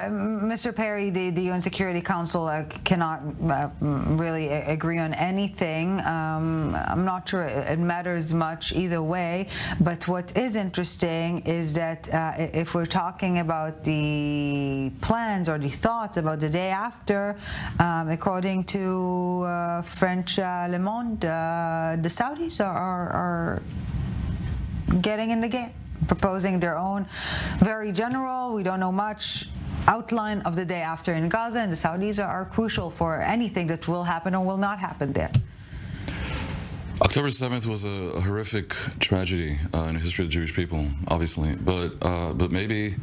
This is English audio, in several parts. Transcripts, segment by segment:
Mr. Perry, the UN Security Council cannot really agree on anything. I'm not sure it matters much either way, but what is interesting is that if we're talking about the plans or the thoughts about the day after, according to French Le Monde, the Saudis are getting in the game, proposing their own very general, we don't know much, outline of the day after in Gaza, and the Saudis are crucial for anything that will happen or will not happen there. October 7th was a horrific tragedy in the history of the Jewish people, obviously, but maybe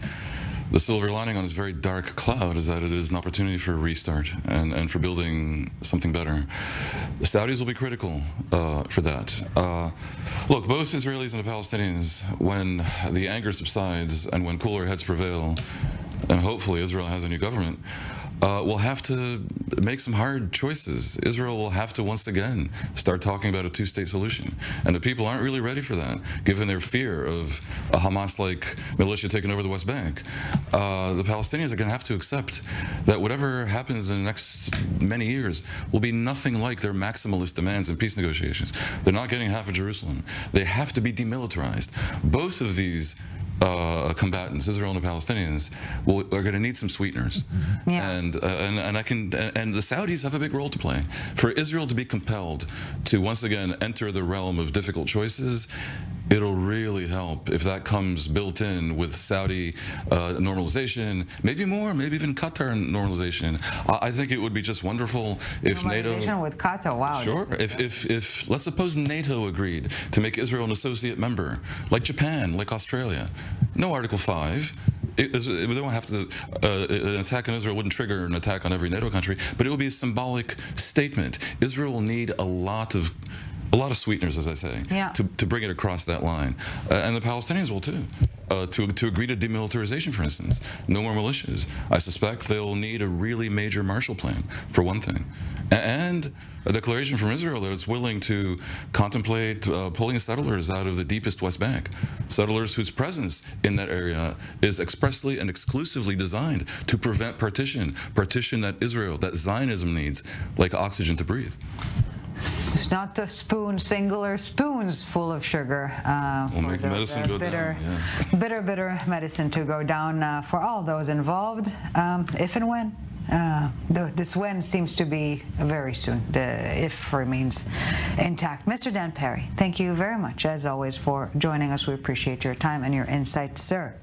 the silver lining on this very dark cloud is that it is an opportunity for a restart and for building something better. The Saudis will be critical for that. Look, both Israelis and the Palestinians, when the anger subsides and when cooler heads prevail, and hopefully Israel has a new government, will have to make some hard choices. Israel will have to once again start talking about a two-state solution. And the people aren't really ready for that, given their fear of a Hamas-like militia taking over the West Bank. The Palestinians are going to have to accept that whatever happens in the next many years will be nothing like their maximalist demands in peace negotiations. They're not getting half of Jerusalem. They have to be demilitarized. Both of these combatants, Israel and the Palestinians, are going to need some sweeteners. Yeah. And the Saudis have a big role to play. For Israel to be compelled to once again enter the realm of difficult choices, it'll really help if that comes built in with Saudi normalization, maybe more, maybe even Qatar normalization. I think it would be just wonderful if NATO with Qatar, wow. Sure. If let's suppose NATO agreed to make Israel an associate member, like Japan, like Australia. No Article 5. They don't have to. An attack on Israel wouldn't trigger an attack on every NATO country, but it would be a symbolic statement. Israel will need a lot of sweeteners, as I say, yeah, to bring it across that line, and the Palestinians will too. To agree to demilitarization, for instance, no more militias. I suspect they'll need a really major Marshall Plan, for one thing, and a declaration from Israel that it's willing to contemplate pulling settlers out of the deepest West Bank, settlers whose presence in that area is expressly and exclusively designed to prevent partition that Israel, that Zionism needs, like oxygen to breathe. Not a singular spoons full of sugar. We'll make the medicine go down. Yes. Bitter medicine to go down for all those involved, if and when. This when seems to be very soon. The if remains intact. Mr. Dan Perry, thank you very much, as always, for joining us. We appreciate your time and your insights, sir.